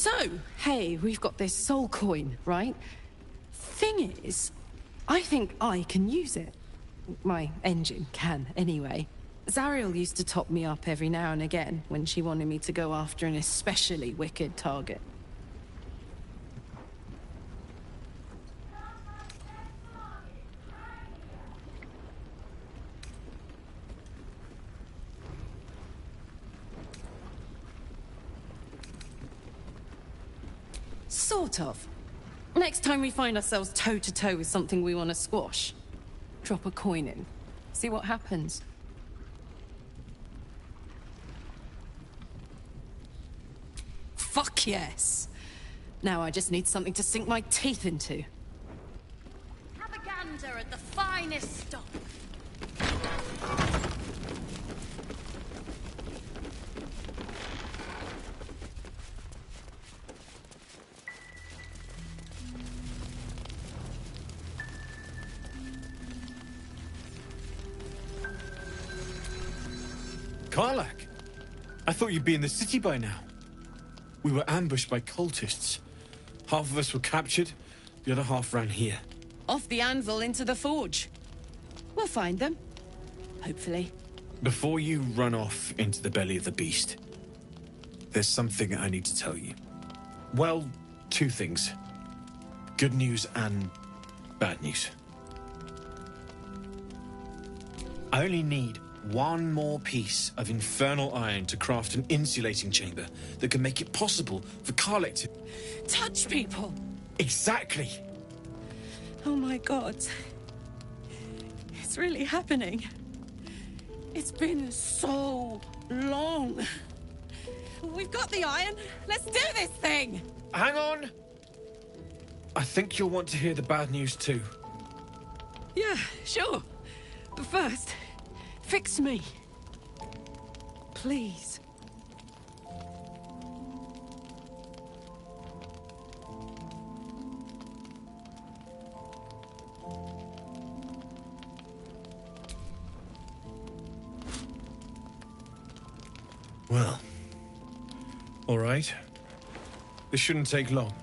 So, hey, we've got this soul coin, right? Thing is, I think I can use it. My engine can, anyway. Zariel used to top me up every now and again when she wanted me to go after an especially wicked target. Sort of. Next time we find ourselves toe-to-toe with something we want to squash, drop a coin in. See what happens. Fuck yes! Now I just need something to sink my teeth into. Have a gander at the finest stock. Karlak! I thought you'd be in the city by now. We were ambushed by cultists. Half of us were captured, the other half ran here. Off the anvil into the forge. We'll find them. Hopefully. Before you run off into the belly of the beast, there's something I need to tell you. Well, two things. Good news and bad news. I only need one more piece of infernal iron to craft an insulating chamber that can make it possible for Karlak to... Touch people! Exactly! Oh my god. It's really happening. It's been so long. We've got the iron. Let's do this thing! Hang on! I think you'll want to hear the bad news too. Yeah, sure. But first, fix me. Please. Well, all right. This shouldn't take long.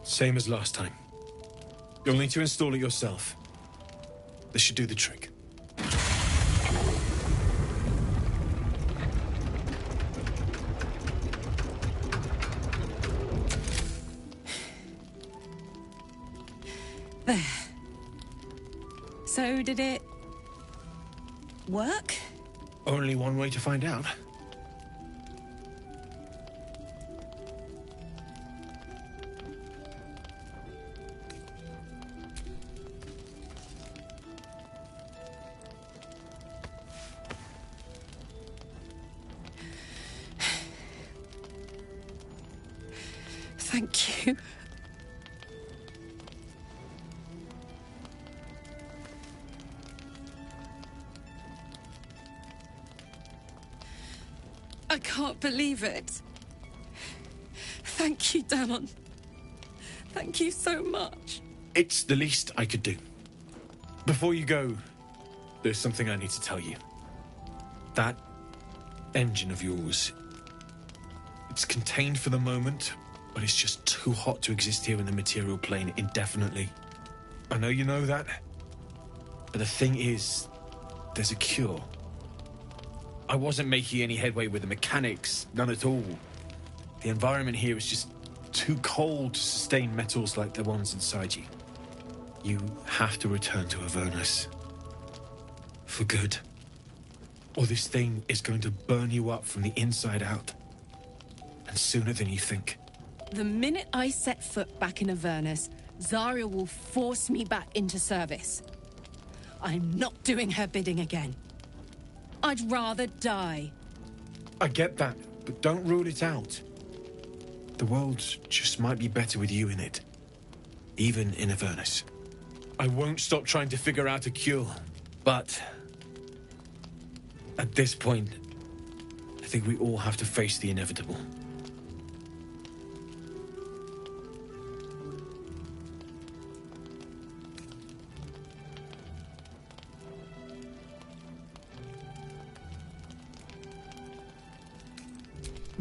Same as last time. You'll need to install it yourself. This should do the trick. There. So did it work? Only one way to find out. Thank you. I can't believe it. Thank you, Danon. Thank you so much. It's the least I could do. Before you go, there's something I need to tell you. That engine of yours, it's contained for the moment, but it's just too hot to exist here in the material plane indefinitely. I know you know that, but the thing is, there's a cure. I wasn't making any headway with the mechanics, none at all. The environment here is just too cold to sustain metals like the ones inside you. You have to return to Avernus. For good. Or this thing is going to burn you up from the inside out. And sooner than you think. The minute I set foot back in Avernus, Zarya will force me back into service. I'm not doing her bidding again. I'd rather die. I get that, but don't rule it out. The world just might be better with you in it. Even in Avernus. I won't stop trying to figure out a cure, but... at this point, I think we all have to face the inevitable.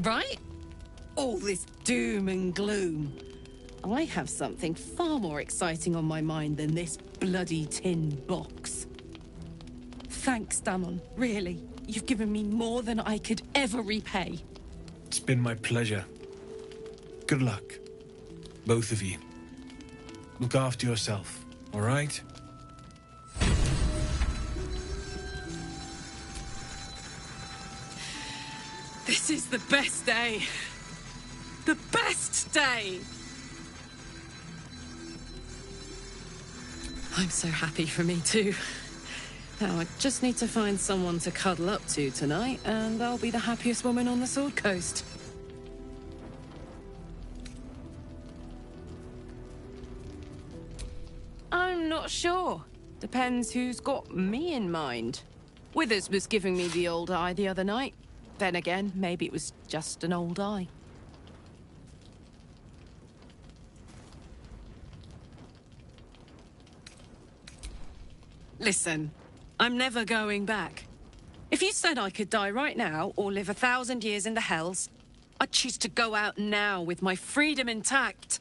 Right? All this doom and gloom. I have something far more exciting on my mind than this bloody tin box. Thanks, Damon. Really. You've given me more than I could ever repay. It's been my pleasure. Good luck, both of you. Look after yourself, all right? This is the best day. The best day! I'm so happy for me too. Now I just need to find someone to cuddle up to tonight, and I'll be the happiest woman on the Sword Coast. I'm not sure. Depends who's got me in mind. Withers was giving me the old eye the other night. Then again, maybe it was just an old eye. Listen, I'm never going back. If you said I could die right now or live 1,000 years in the Hells, I'd choose to go out now with my freedom intact.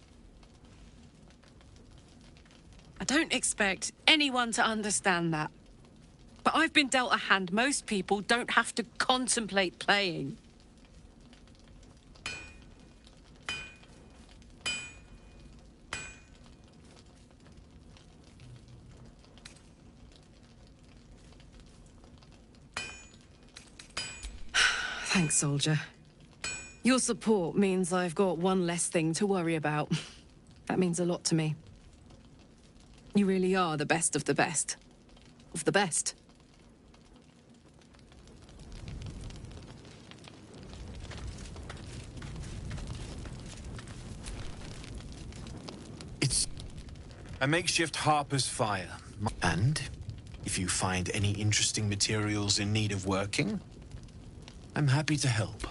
I don't expect anyone to understand that. But I've been dealt a hand most people don't have to contemplate playing. Thanks, soldier. Your support means I've got one less thing to worry about. That means a lot to me. You really are the best of the best. Of the best. It's a makeshift Harper's fire. And if you find any interesting materials in need of working, I'm happy to help.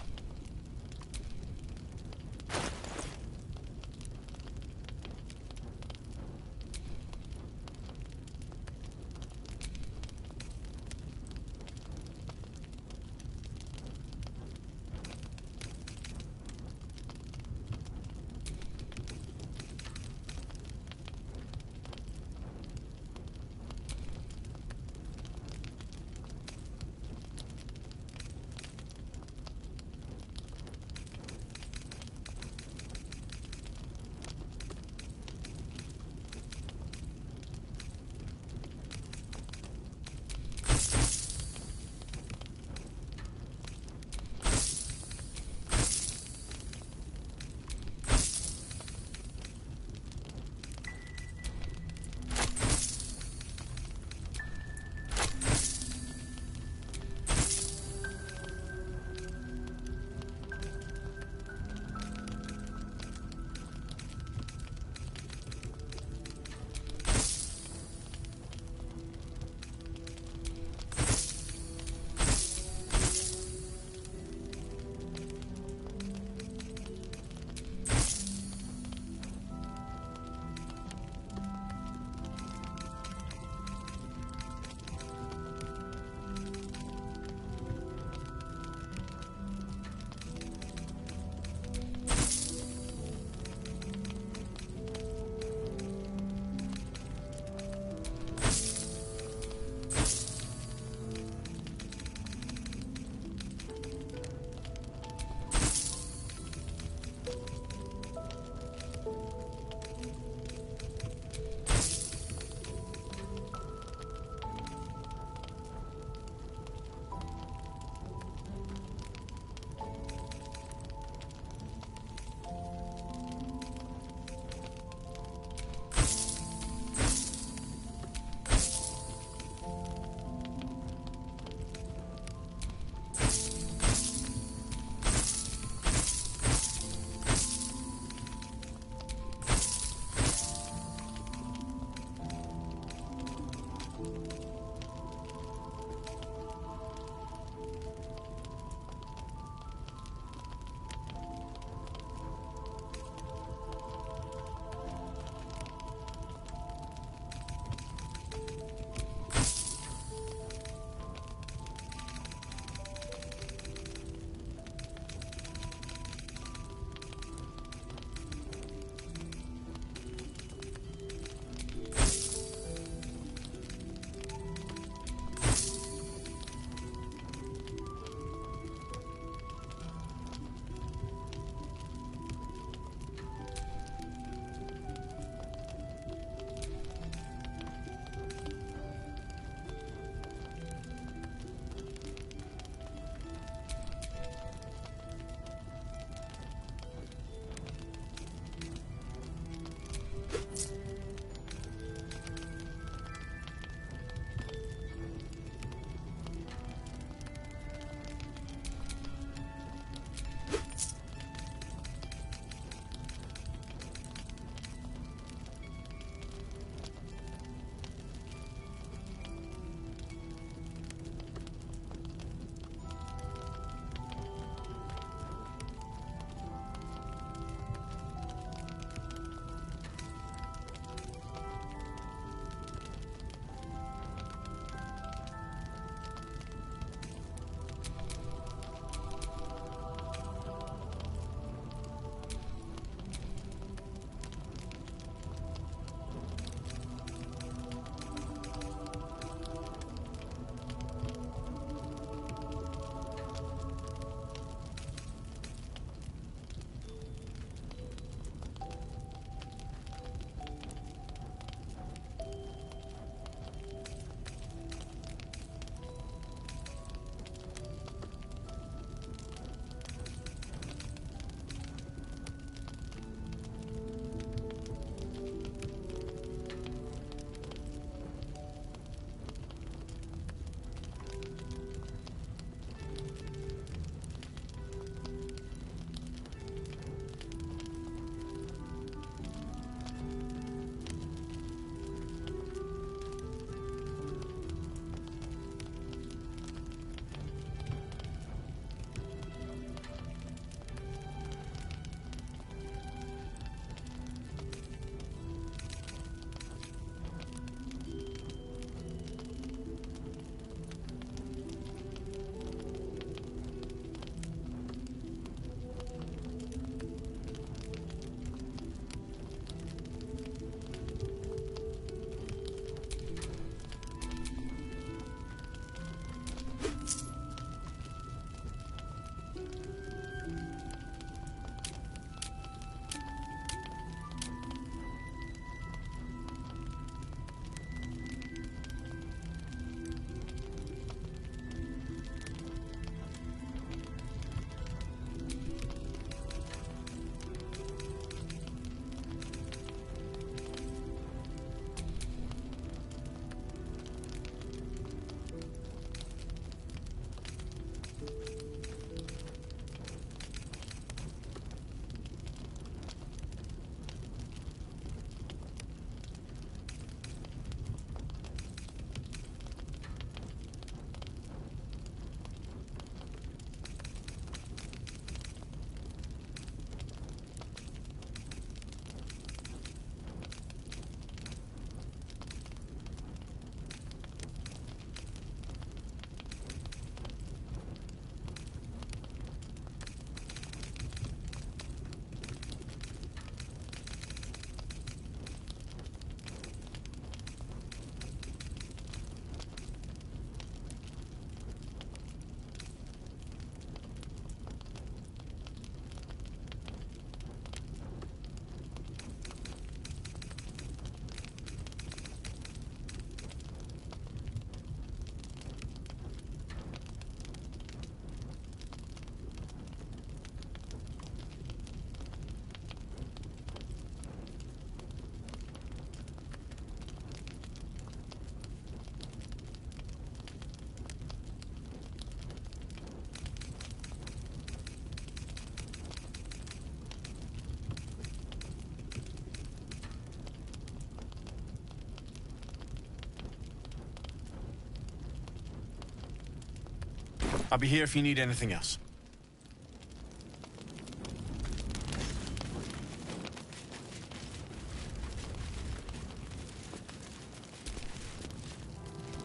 I'll be here if you need anything else.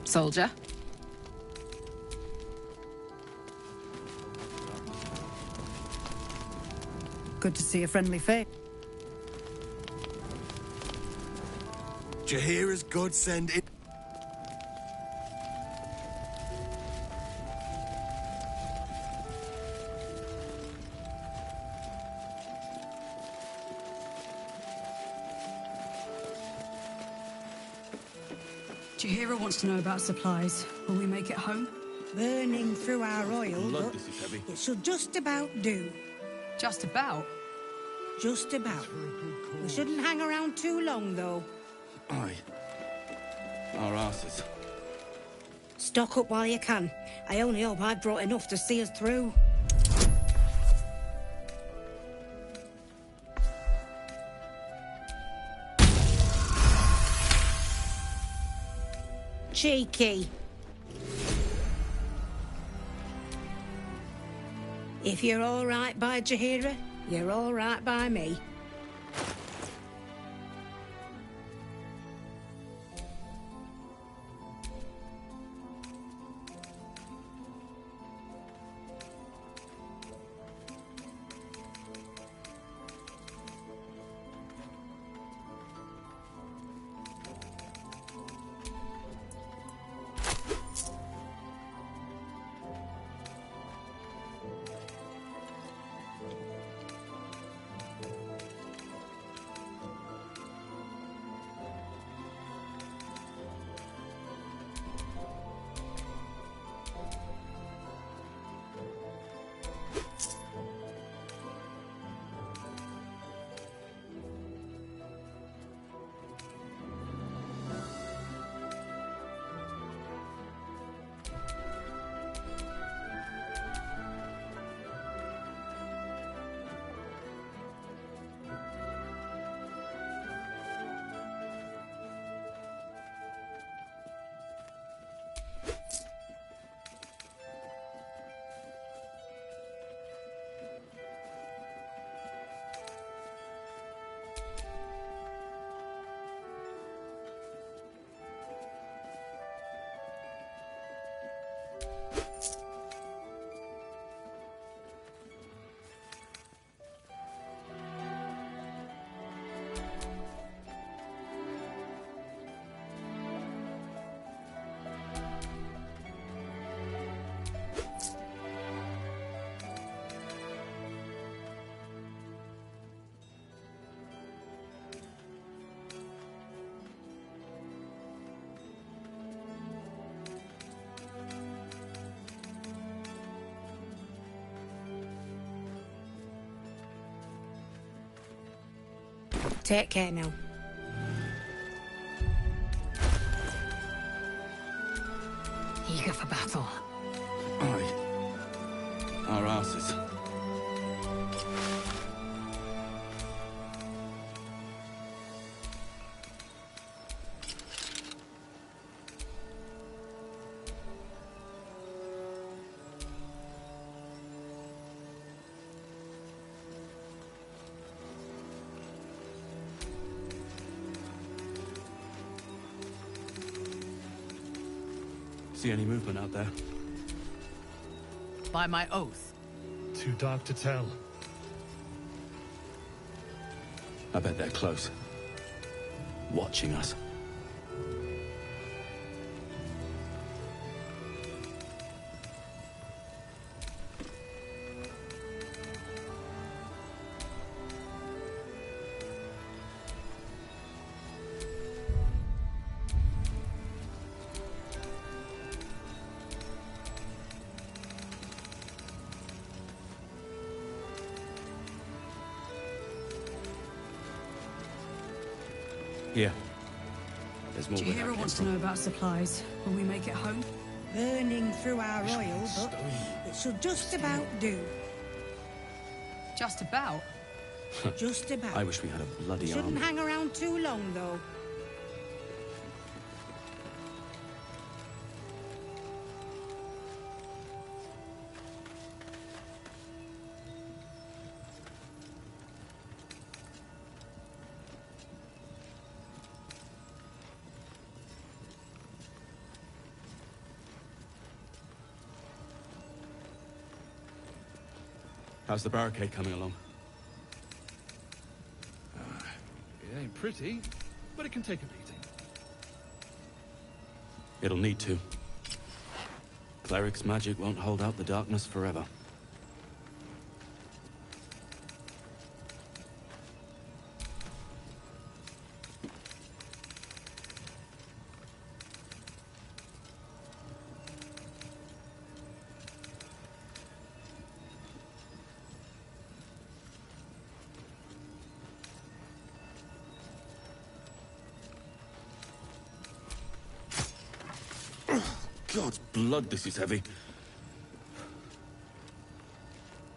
Soldier. Good to see a friendly face. Jaheira's godsend it. Jaheira wants to know about supplies. Will we make it home? Burning through our oil, Blood, but this is heavy. it should just about do. Just about. Just about. We shouldn't hang around too long, though. Aye. Our asses. Stock up while you can. I only hope I've brought enough to see us through. Cheeky. If you're all right by Jaheira, you're all right by me. Take care now. Eager for battle. Aye. Our asses. See any movement out there? By my oath. Too dark to tell. I bet they're close. Watching us. Here. There's more where that Jaheira came wants to from. know about supplies. Will we make it home? Burning through our oil, but it should just about do. Just about. Just about. I wish we had a bloody Shouldn't army. hang around too long, though. How's the barricade coming along? It ain't pretty, but it can take a beating. It'll need to. Cleric's magic won't hold out the darkness forever. God's blood, this is heavy.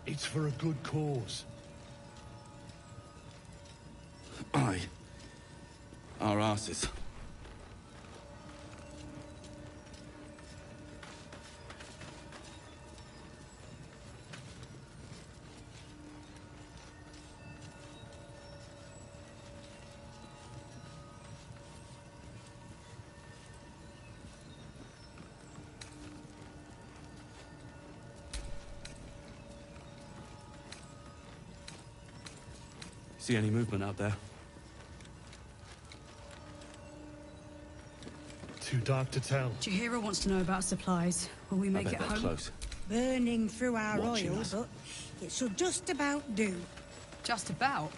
It's for a good cause. Aye. Our asses. See any movement out there? Too dark to tell. Chihiro wants to know about supplies. Will we make I it bet they're home? close. Burning through our Watching oil, us. but it should just about do. Just about.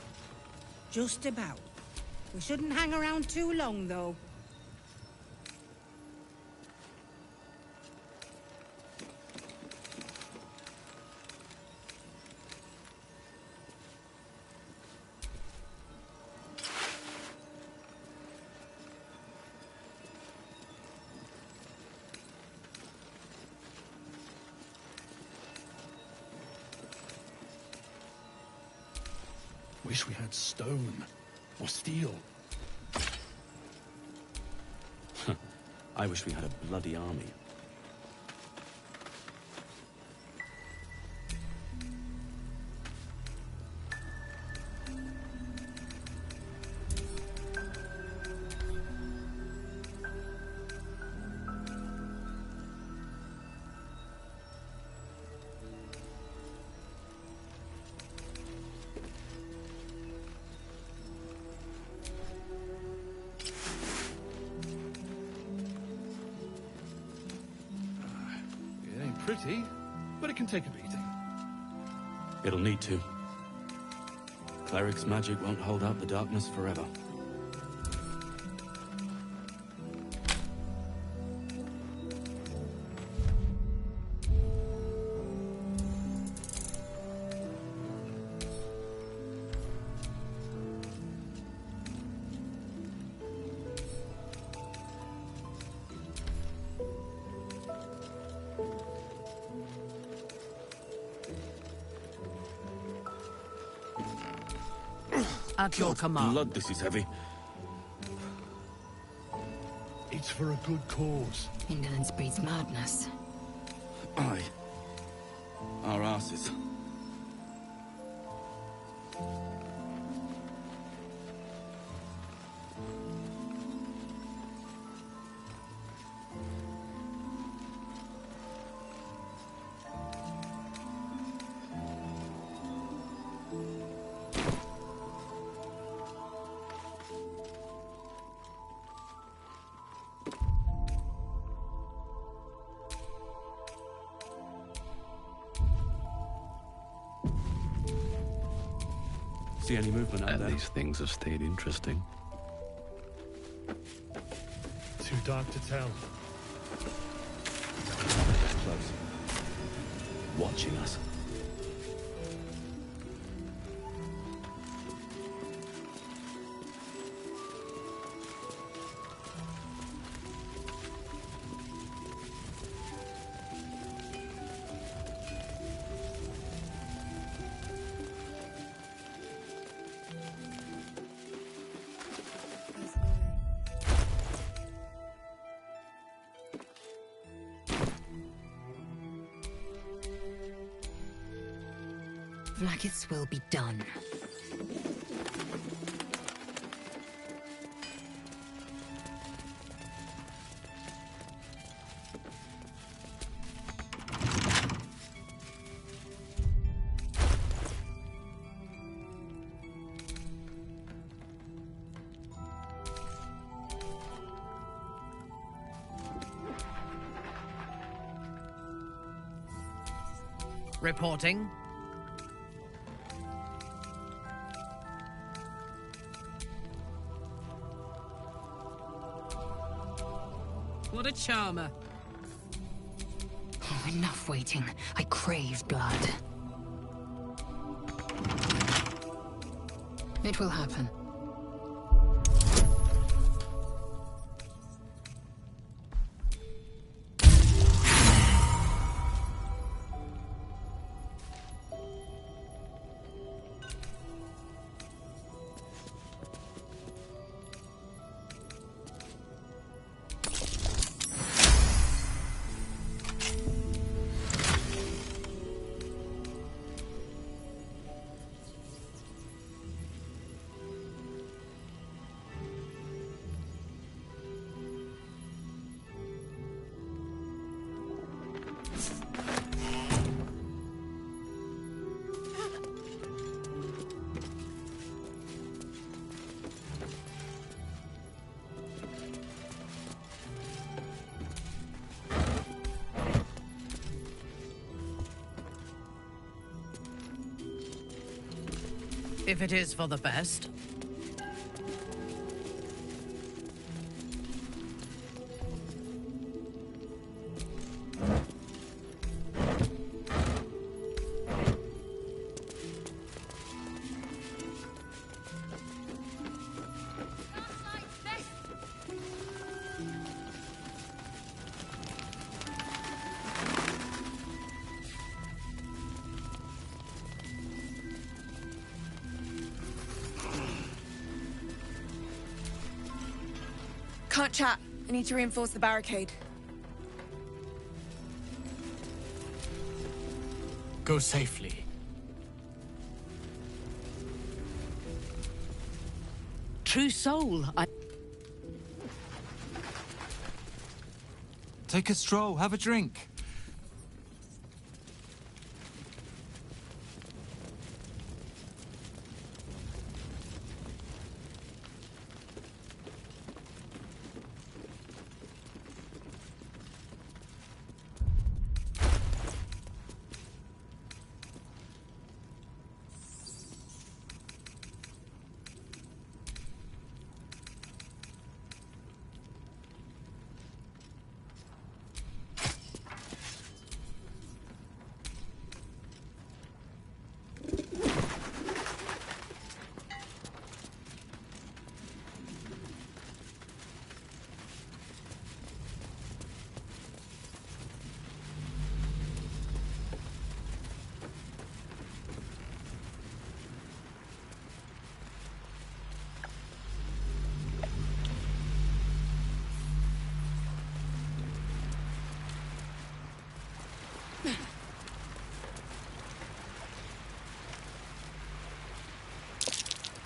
Just about. We shouldn't hang around too long, though. Wish we had stone or steel. I wish we had a bloody army. It ain't pretty, but it can take a beating. It'll need to. Cleric's magic won't hold out the darkness forever. At your God's command. blood, this is heavy. It's for a good cause. Indolence breeds madness. Aye. Our asses. See any movement out At there? least things have stayed interesting. Too dark to tell. Close. Watching us. Vlaakith's will be done. Reporting. What a charmer. Oh, enough waiting. I crave blood. It will happen. If it is for the best. Can't chat. I need to reinforce the barricade. Go safely. True soul, Take a stroll, have a drink.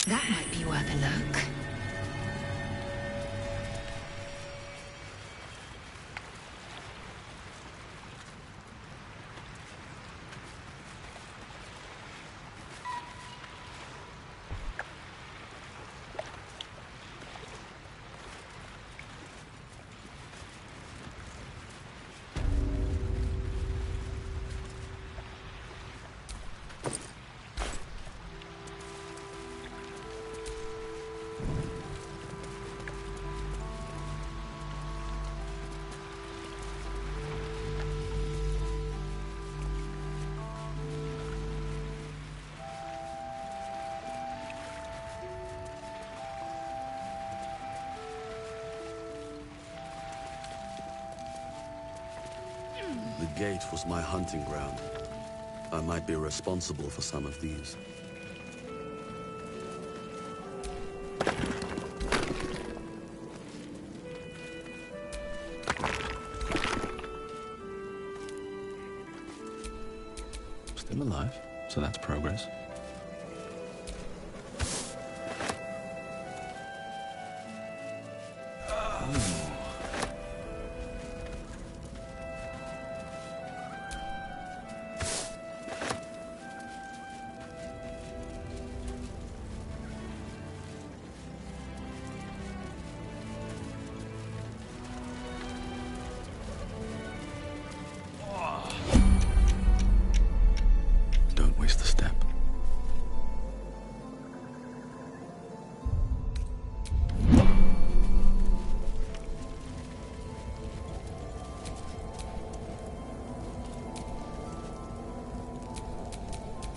That might be worth a look. The gate was my hunting ground. I might be responsible for some of these. Still alive, so that's progress.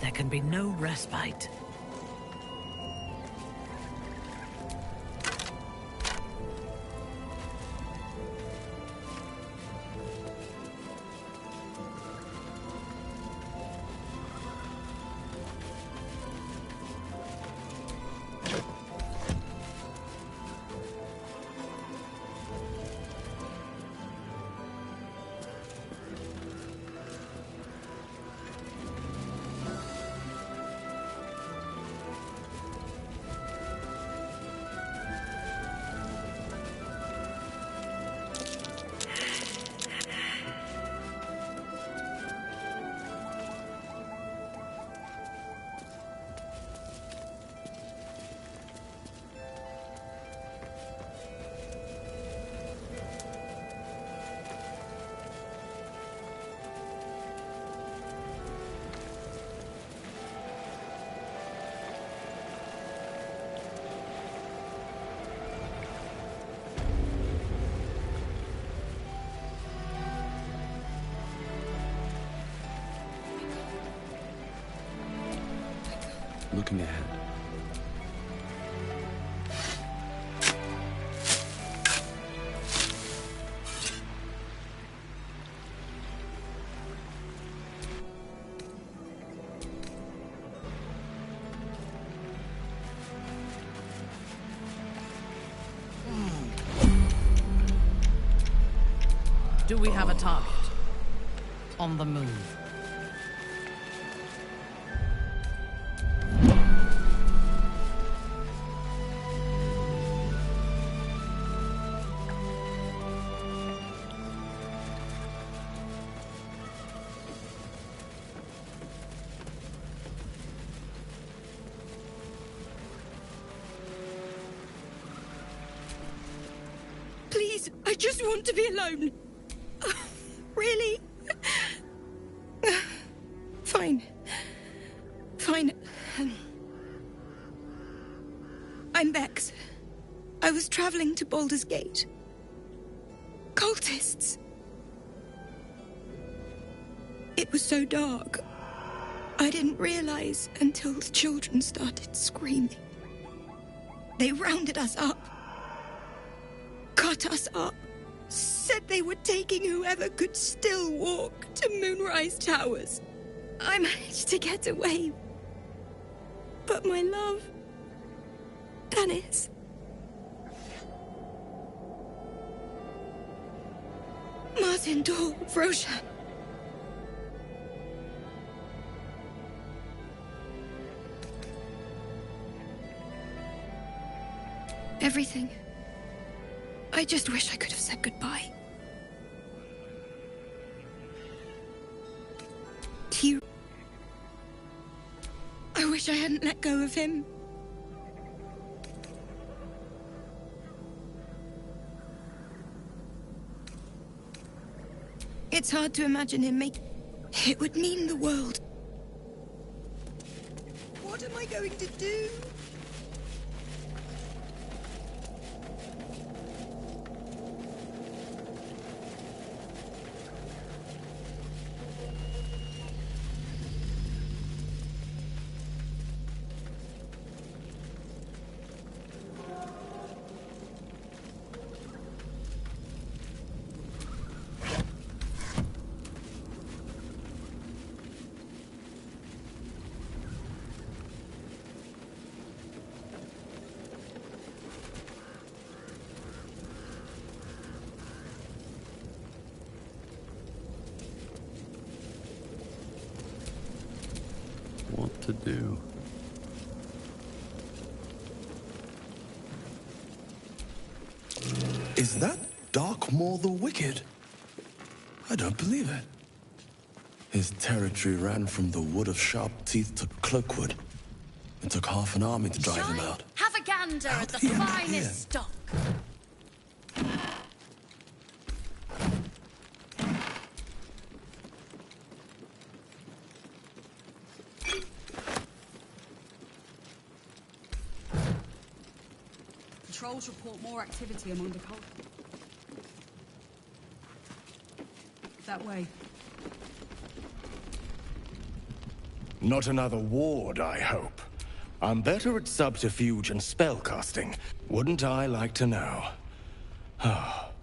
There can be no respite. Looking ahead. Do we have a target? On the move. Please, I just want to be alone. Really? Fine. Fine. I'm Bex. I was traveling to Baldur's Gate. Cultists. It was so dark. I didn't realize until the children started screaming. They rounded us up. Cut us up. Said they were taking whoever could still walk to Moonrise Towers. I managed to get away. But my love... Dennis... Martin Dor, Roshan... Everything. I just wish I could have said goodbye. He... I wish I hadn't let go of him. It's hard to imagine him make... It would mean the world. What am I going to do? What to do? Is that Darkmoor the Wicked? I don't believe it. His territory ran from the Wood of Sharp Teeth to Cloakwood. It took half an army to drive him out. Have a gander at the finest stock. Patrols report more activity among the cult. That way. Not another ward, I hope. I'm better at subterfuge and spellcasting. Wouldn't I like to know?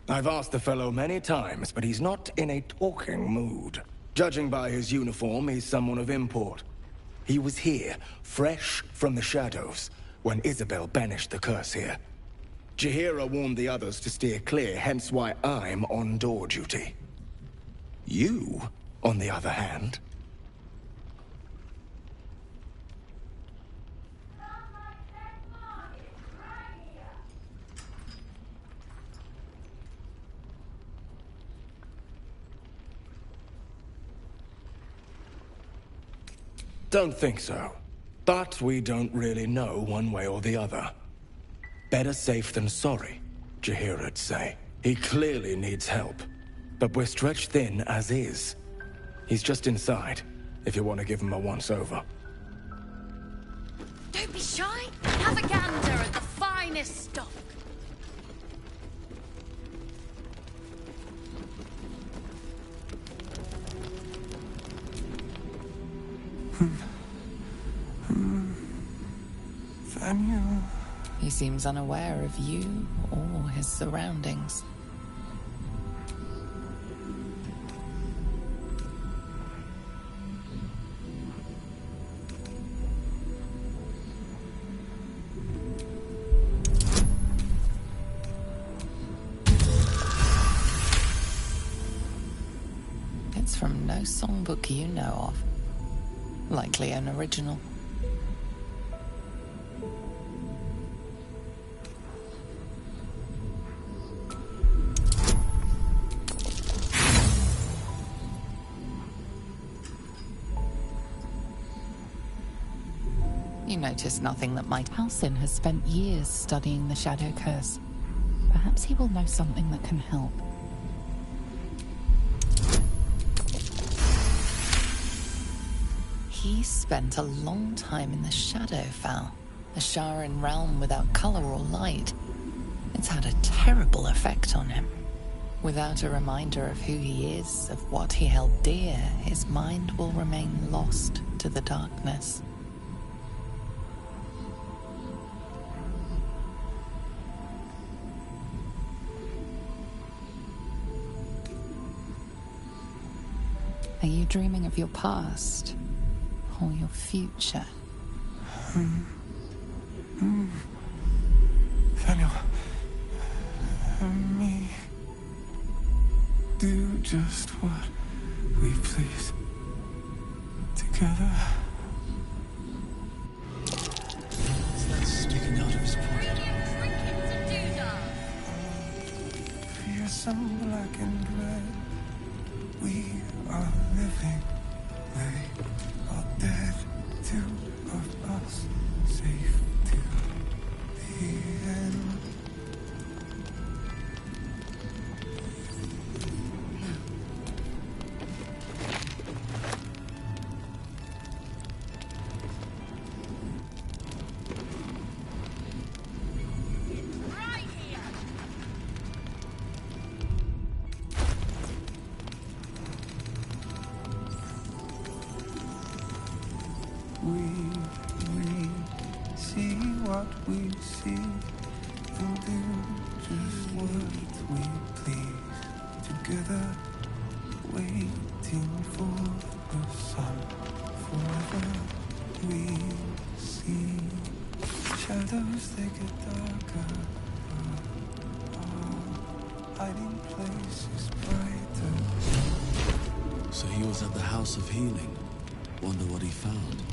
I've asked the fellow many times, but he's not in a talking mood. Judging by his uniform, he's someone of import. He was here, fresh from the shadows, when Isabel banished the curse here. Jaheira warned the others to steer clear, hence why I'm on door duty. You, on the other hand... Don't think so. But we don't really know one way or the other. Better safe than sorry, Jaheira'd say. He clearly needs help. But we're stretched thin as is. He's just inside, if you want to give him a once-over. Don't be shy. Have a gander at the finest stock. Daniel. He seems unaware of you or his surroundings. It's from no songbook you know of. Likely an original. You notice nothing that might... Halsin has spent years studying the Shadow Curse. Perhaps he will know something that can help. He spent a long time in the Shadowfell, a Sharan realm without color or light. It's had a terrible effect on him. Without a reminder of who he is, of what he held dear, his mind will remain lost to the darkness. Are you dreaming of your past? Or your future? Daniel, and me do just what we please together. Is that sticking out of his forehead? Fearsome black and red, we are living. They are dead, two of us, safe to the end. We see what we see and do just what we please together, waiting for the sun. Forever we see shadows, they get darker. Our hiding place is brighter. So he was at the House of Healing. Wonder what he found.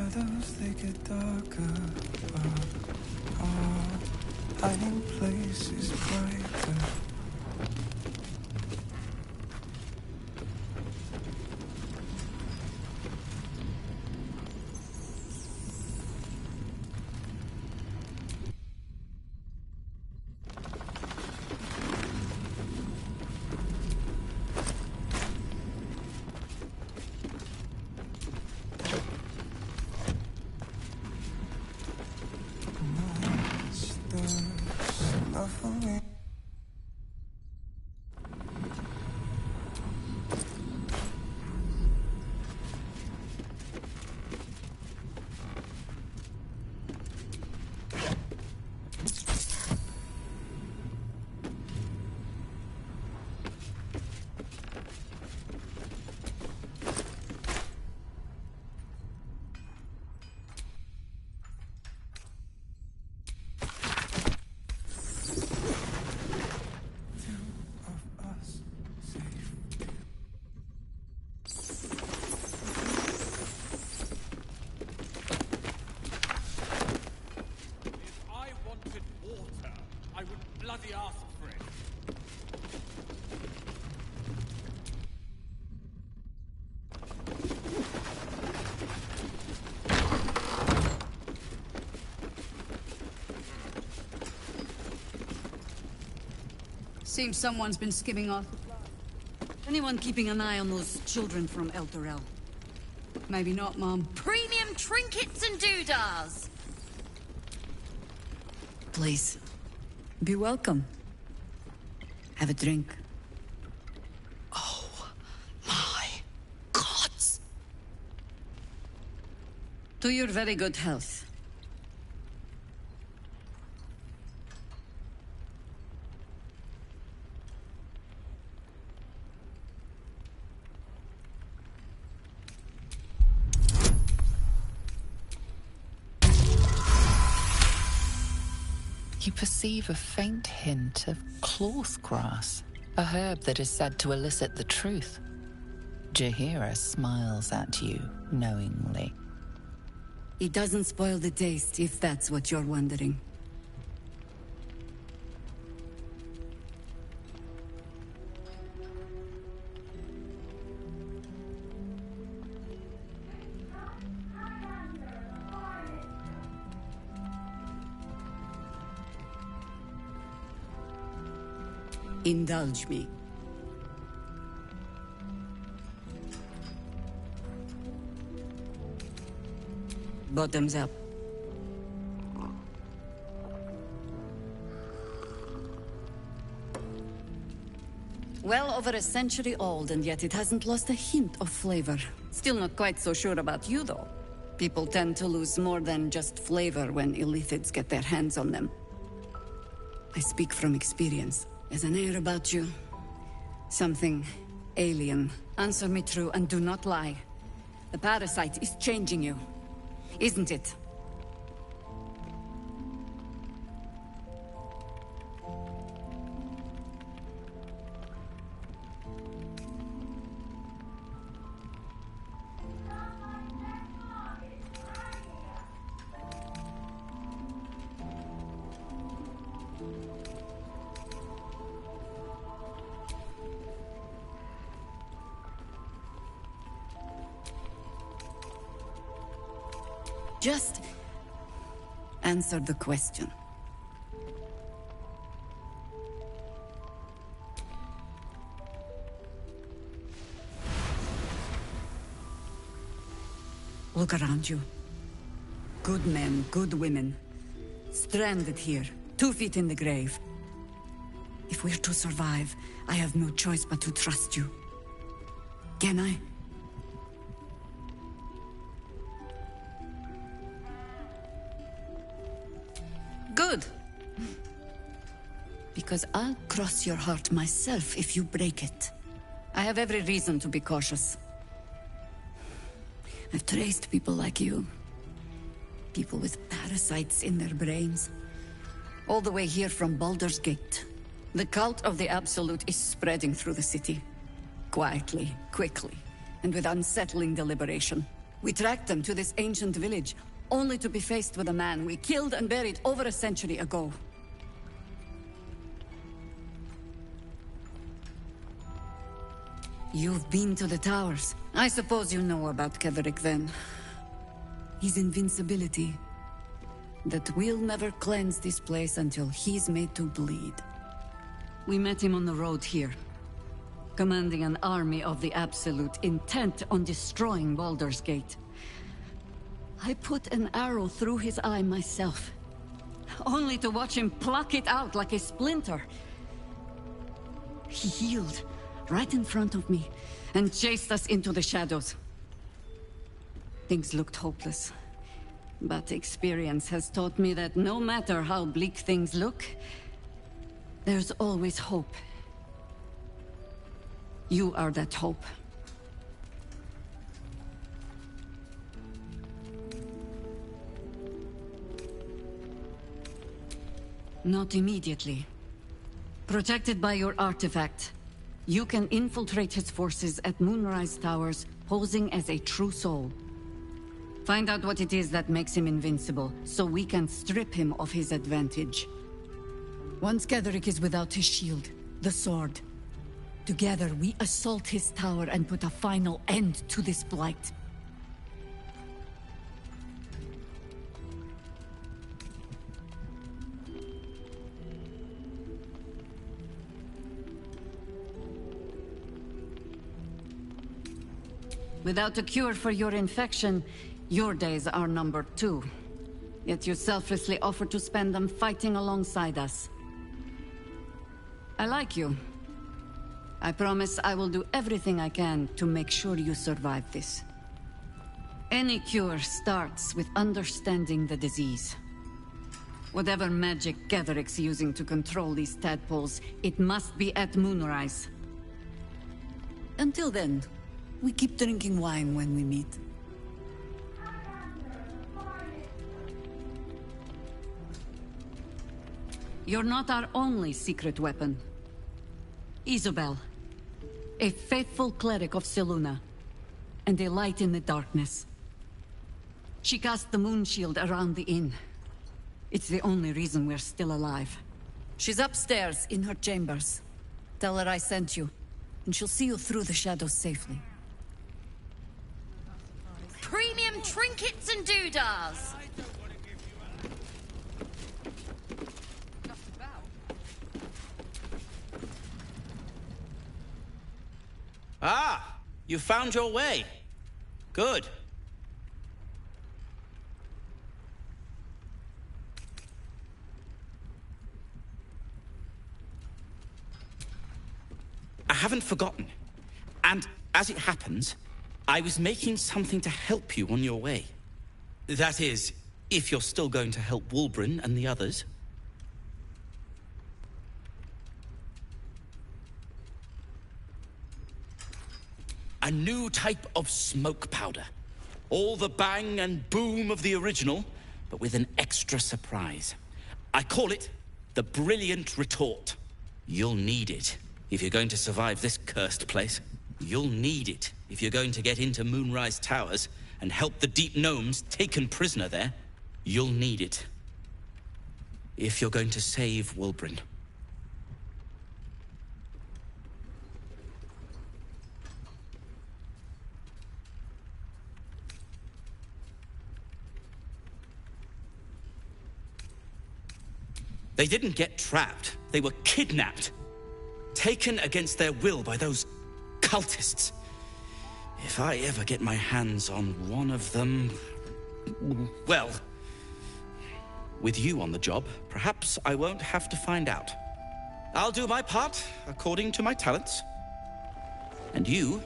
shadows, they get darker, but our hiding place is brighter. Seems someone's been skimming off. Anyone keeping an eye on those children from El Dorel? Maybe not, Mom. Premium trinkets and doodahs! Please. Be welcome. Have a drink. Oh, my gods! To your very good health. You perceive a faint hint of cloth grass, a herb that is said to elicit the truth. Jahira smiles at you knowingly. It doesn't spoil the taste, if that's what you're wondering. Indulge me. Bottoms up. Well over a century old, and yet it hasn't lost a hint of flavor. Still not quite so sure about you, though. People tend to lose more than just flavor when illithids get their hands on them. I speak from experience. There's an air about you. Something alien. Answer me true and do not lie. The parasite is changing you, isn't it? Just answer the question. Look around you. Good men, good women. Stranded here, 2 feet in the grave. If we're to survive, I have no choice but to trust you. Can I? Good. Because I'll cross your heart myself if you break it. I have every reason to be cautious. I've traced people like you. People with parasites in their brains. All the way here from Baldur's Gate. The cult of the Absolute is spreading through the city. Quietly, quickly, and with unsettling deliberation. We tracked them to this ancient village, only to be faced with a man we killed and buried over a century ago. You've been to the towers. I suppose you know about Ketherick then. His invincibility. That we'll never cleanse this place until he's made to bleed. We met him on the road here, commanding an army of the Absolute, intent on destroying Baldur's Gate. I put an arrow through his eye myself, only to watch him pluck it out like a splinter. He healed right in front of me and chased us into the shadows. Things looked hopeless, but experience has taught me that no matter how bleak things look, there's always hope. You are that hope. Not immediately. Protected by your artifact, you can infiltrate his forces at Moonrise Towers, posing as a true soul. Find out what it is that makes him invincible, so we can strip him of his advantage. Once Ketherick is without his shield, the sword, together we assault his tower and put a final end to this blight. Without a cure for your infection, your days are numbered too. Yet you selflessly offer to spend them fighting alongside us. I like you. I promise I will do everything I can to make sure you survive this. Any cure starts with understanding the disease. Whatever magic Ketherick's using to control these tadpoles, it must be at Moonrise. Until then, we keep drinking wine when we meet. You're not our only secret weapon. Isobel, a faithful cleric of Selûne, and a light in the darkness. She cast the moon shield around the inn. It's the only reason we're still alive. She's upstairs in her chambers. Tell her I sent you, and she'll see you through the shadows safely. Premium trinkets and doodahs! Ah! You found your way. Good. I haven't forgotten. And as it happens, I was making something to help you on your way. That is, if you're still going to help Wulbren and the others. A new type of smoke powder. All the bang and boom of the original, but with an extra surprise. I call it the Brilliant Retort. You'll need it if you're going to survive this cursed place. You'll need it if you're going to get into Moonrise Towers and help the Deep Gnomes taken prisoner there. You'll need it if you're going to save Wulbren. They didn't get trapped. They were kidnapped. Taken against their will by those cultists. If I ever get my hands on one of them... well... with you on the job, perhaps I won't have to find out. I'll do my part, according to my talents. And you,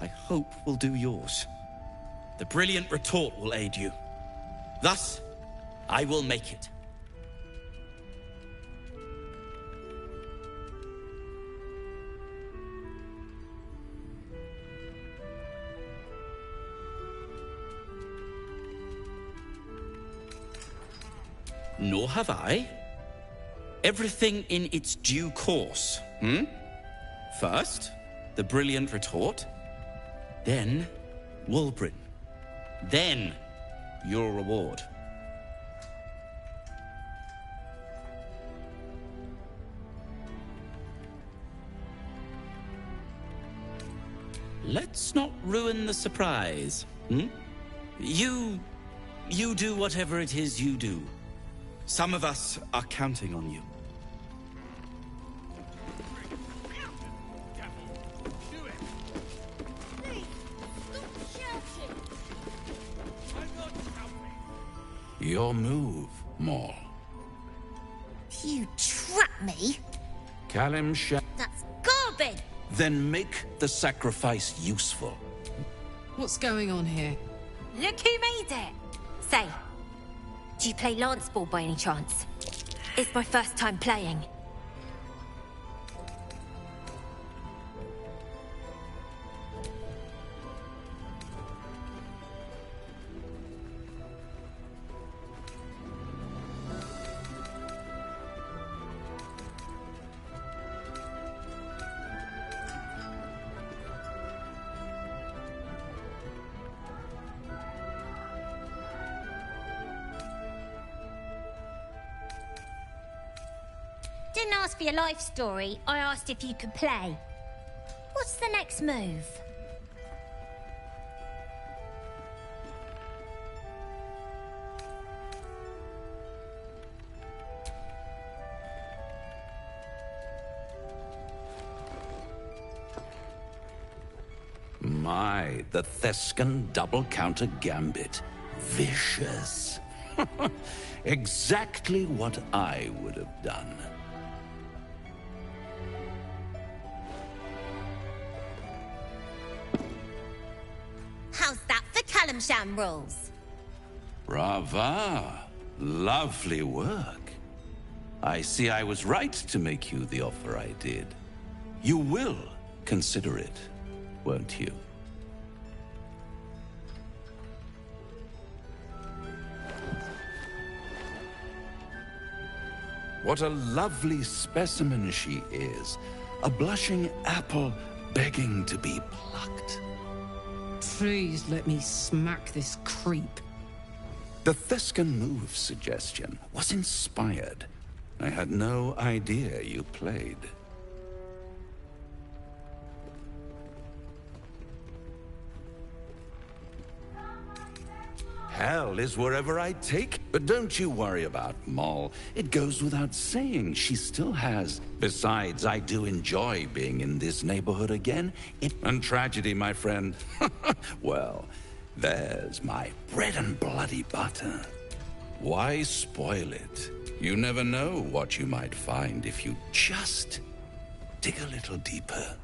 I hope, will do yours. The Brilliant Retort will aid you. Thus, I will make it. Nor have I. Everything in its due course, First, the Brilliant Retort. Then, Wulbren. Then, your reward. Let's not ruin the surprise, hmm? You do whatever it is you do. Some of us are counting on you. Your move, Maul. You trap me? Callum That's garbage! Then make the sacrifice useful. What's going on here? Look who made it! Say, do you play lance ball by any chance? It's my first time playing. Didn't ask for your life story, I asked if you could play. What's the next move? My, the Thescan double counter gambit. Vicious. Exactly what I would have done. How's that for Kalimshan rules? Brava. Lovely work. I see I was right to make you the offer I did. You will consider it, won't you? What a lovely specimen she is. A blushing apple begging to be plucked. Please let me smack this creep. The Thescan move suggestion was inspired. I had no idea you played. Hell is wherever I take. But don't you worry about Moll. It goes without saying she still has. Besides, I do enjoy being in this neighborhood again. And tragedy, my friend. Well, there's my bread and bloody butter. Why spoil it? You never know what you might find if you just dig a little deeper.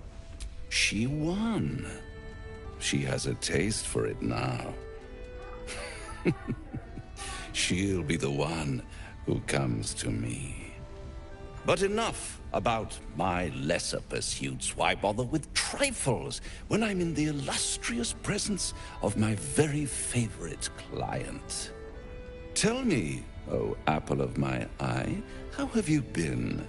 She won. She has a taste for it now. She'll be the one who comes to me. But enough about my lesser pursuits. Why bother with trifles when I'm in the illustrious presence of my very favorite client? Tell me, oh apple of my eye, how have you been?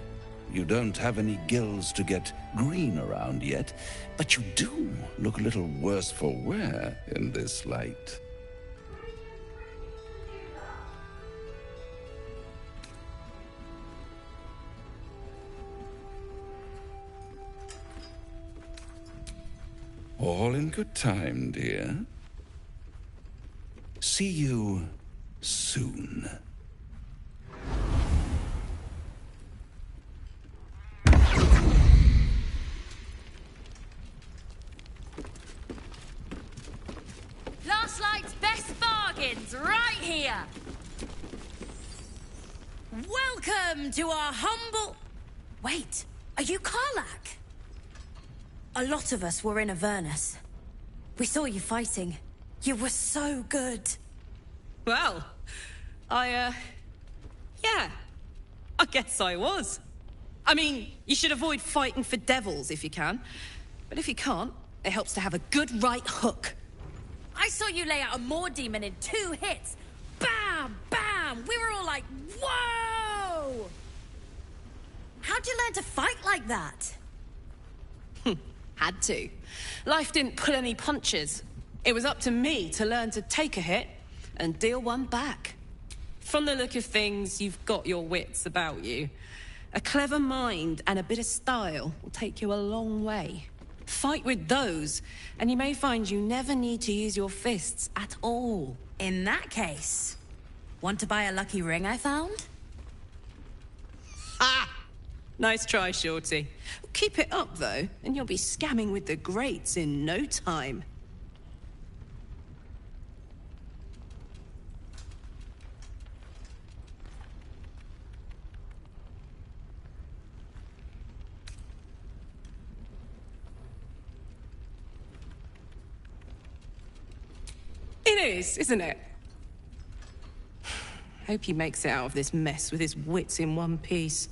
You don't have any gills to get green around yet, but you do look a little worse for wear in this light. All in good time, dear. See you soon. Last Light's best bargains right here. Welcome to our humble... Wait, are you Karlach? A lot of us were in Avernus. We saw you fighting. You were so good. Well, yeah, I guess I was. I mean, you should avoid fighting for devils if you can. But if you can't, it helps to have a good right hook. I saw you lay out a Moor demon in 2 hits. Bam! Bam! We were all like, whoa! How'd you learn to fight like that? Had to. Life didn't pull any punches. It was up to me to learn to take a hit and deal one back. From the look of things, you've got your wits about you. A clever mind and a bit of style will take you a long way. Fight with those, and you may find you never need to use your fists at all. In that case, want to buy a lucky ring I found? Ah! Nice try, Shorty. Keep it up, though, and you'll be scamming with the greats in no time. It is, isn't it? Hope he makes it out of this mess with his wits in one piece.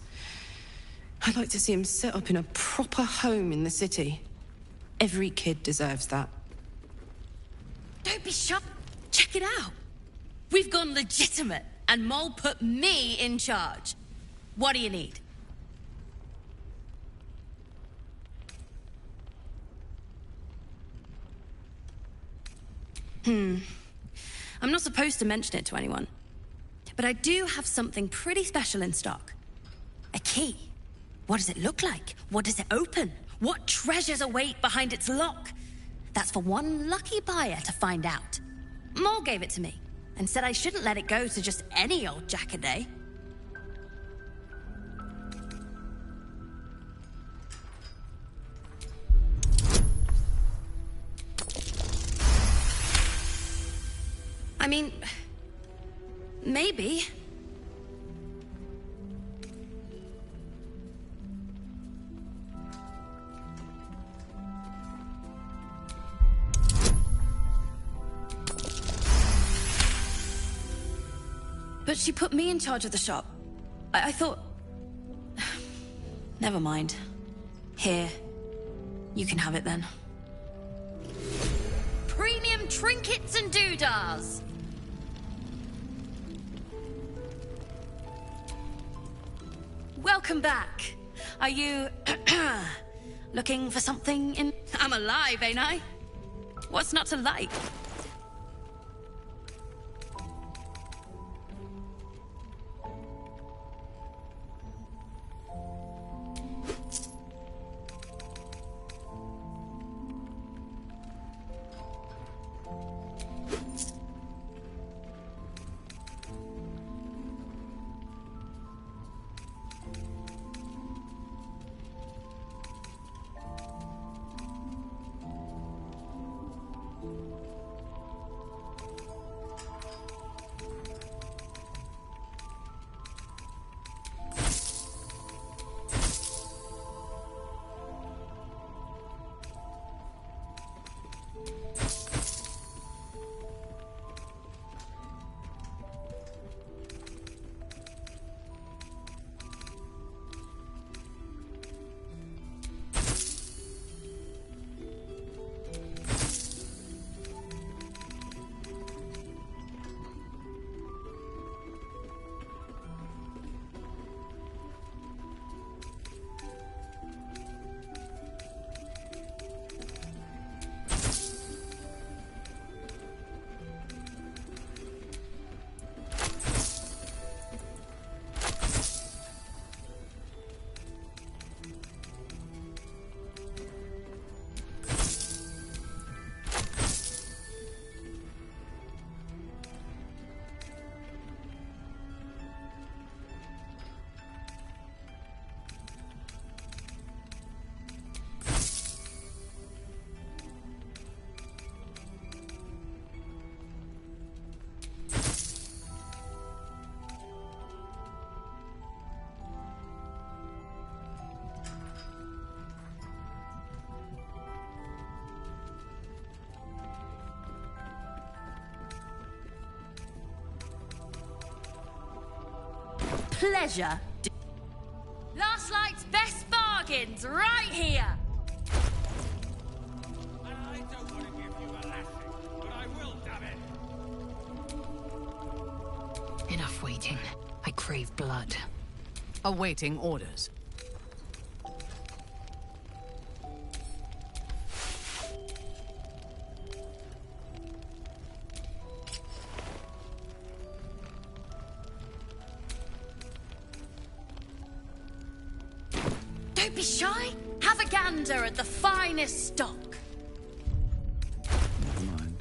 I'd like to see him set up in a proper home in the city. Every kid deserves that. Don't be shocked. Check it out. We've gone legitimate, and Mole put me in charge. What do you need? I'm not supposed to mention it to anyone, but I do have something pretty special in stock. A key. What does it look like? What does it open? What treasures await behind its lock? That's for one lucky buyer to find out. Mole gave it to me, and said I shouldn't let it go to just any old jackaday. I mean, maybe. But she put me in charge of the shop. I thought... Never mind. Here. You can have it then. Premium trinkets and doodahs! Welcome back. Are you... looking for something in... I'm alive, ain't I? What's not to like? Pleasure. Last Light's best bargains right here. I don't want to give you a lashing, but I will, damn it. Enough waiting. I crave blood. Awaiting orders. be shy. Have a gander at the finest stock. Never mind.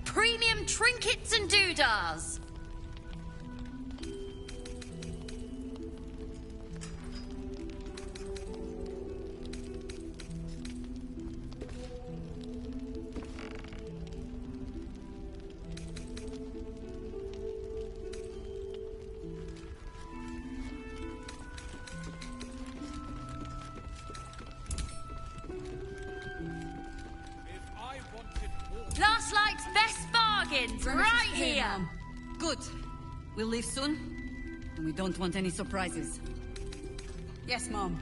Premium trinkets and doodahs. Last Light's best bargains, right here. Mom. Good. We'll leave soon, and we don't want any surprises. Yes, Mom.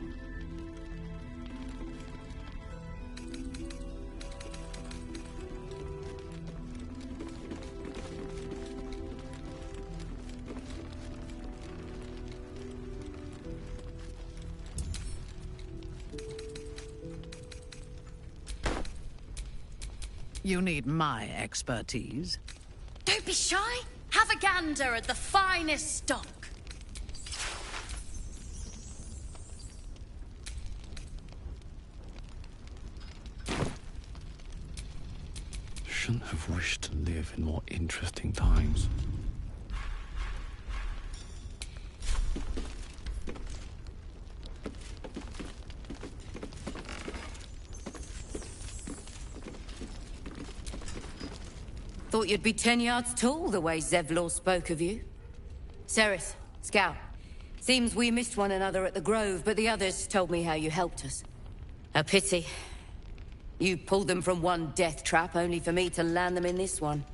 You need my expertise. Don't be shy. Have a gander at the finest stock. Shouldn't have wished to live in more interesting times. Thought you'd be 10 yards tall the way Zevlor spoke of you. Ceres, Scout. Seems we missed one another at the Grove, but the others told me how you helped us. A pity. You pulled them from one death trap, only for me to land them in this one.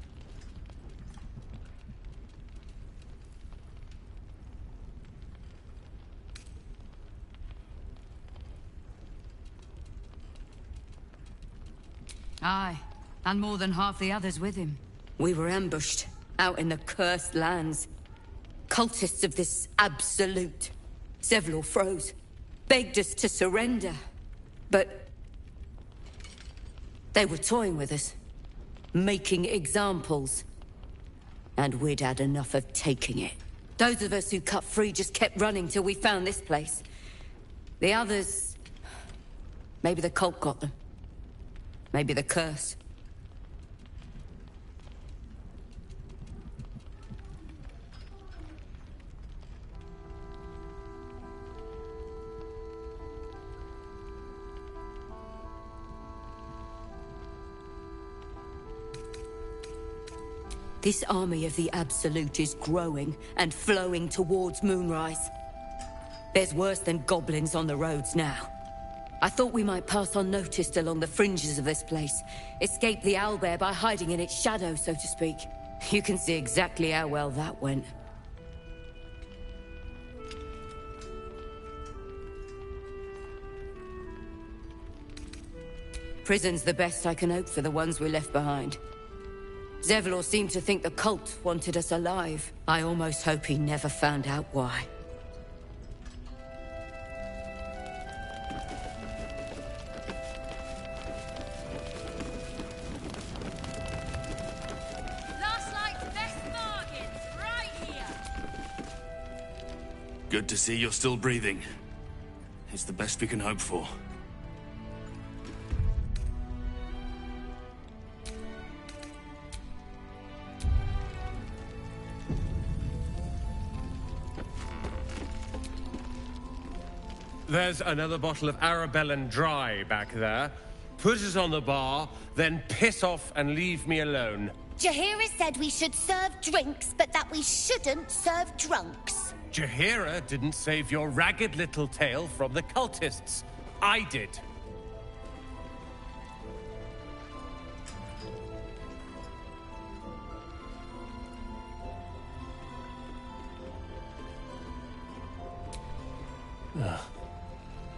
Aye, and more than half the others with him. We were ambushed, out in the cursed lands. Cultists of this absolute. Zevlor froze, begged us to surrender. But they were toying with us, making examples. And we'd had enough of taking it. Those of us who cut free just kept running till we found this place. The others... maybe the cult got them. Maybe the curse. This army of the Absolute is growing and flowing towards Moonrise. There's worse than goblins on the roads now. I thought we might pass unnoticed along the fringes of this place, escape the owlbear by hiding in its shadow, so to speak. You can see exactly how well that went. Prison's the best I can hope for the ones we left behind. Zevlor seemed to think the cult wanted us alive. I almost hope he never found out why. Last Light's best bargains, right here. Good to see you're still breathing. It's the best we can hope for. There's another bottle of Arabellan Dry back there. Put it on the bar, then piss off and leave me alone. Jaheira said we should serve drinks, but that we shouldn't serve drunks. Jaheira didn't save your ragged little tail from the cultists. I did.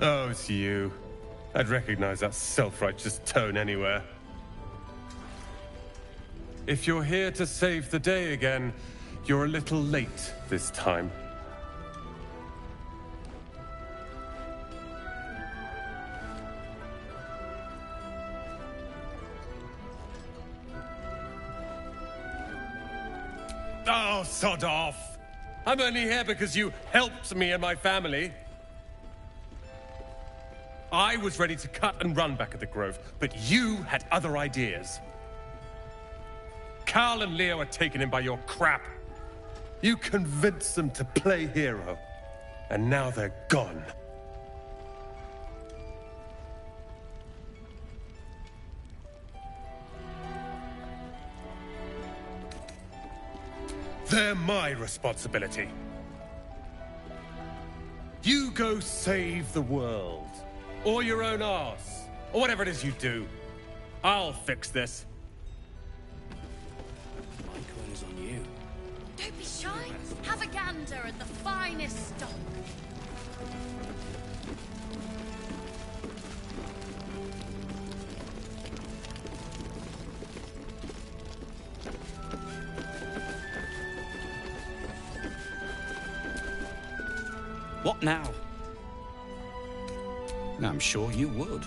Oh, it's you. I'd recognize that self-righteous tone anywhere. If you're here to save the day again, you're a little late this time. Oh, sod off! I'm only here because you helped me and my family. I was ready to cut and run back at the Grove, but you had other ideas. Carl and Leo are taken in by your crap. You convinced them to play hero, and now they're gone. They're my responsibility. You go save the world, or your own arse, or whatever it is you do. I'll fix this. My coin is on you. Don't be shy. Have a gander at the finest stock. What now? I'm sure you would.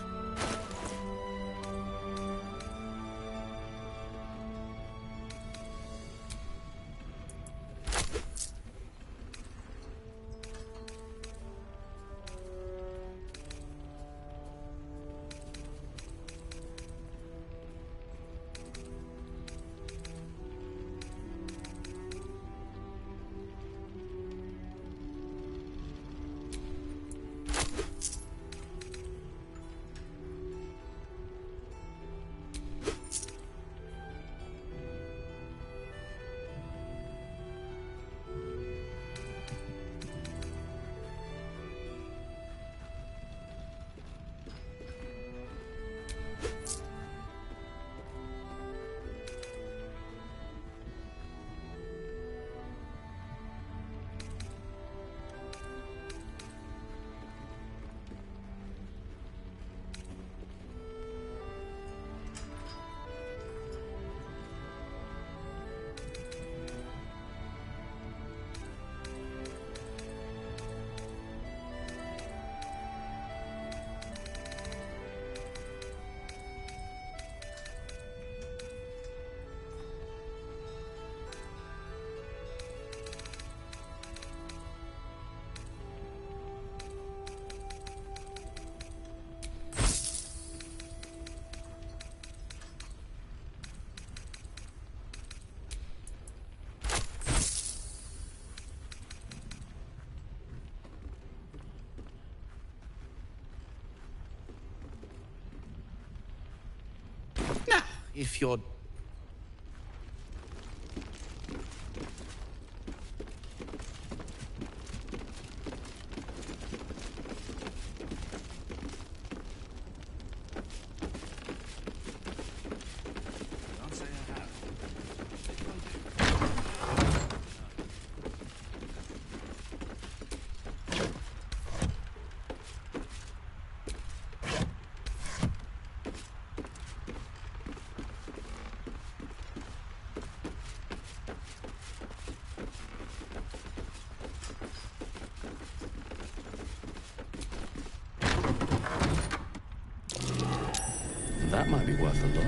If you're... That might be worth a look.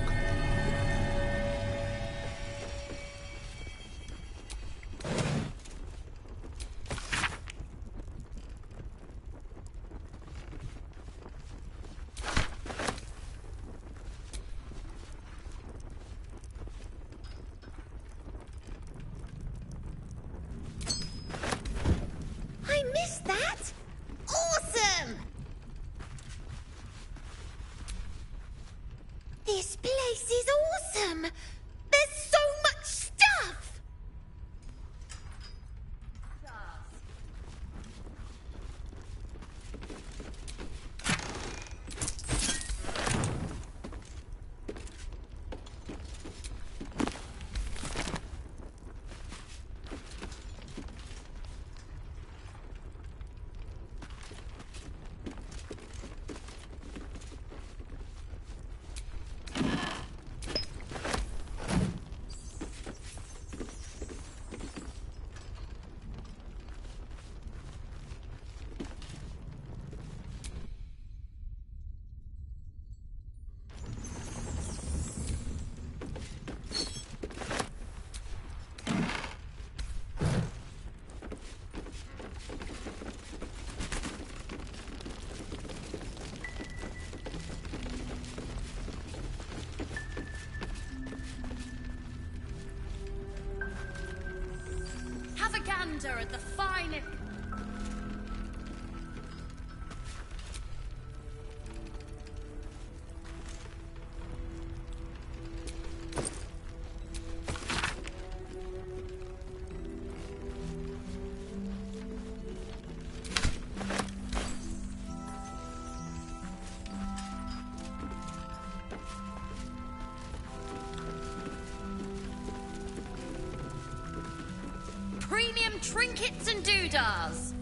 I missed that! Awesome! This place have a gander at the fine... Premium trinkets and doodahs.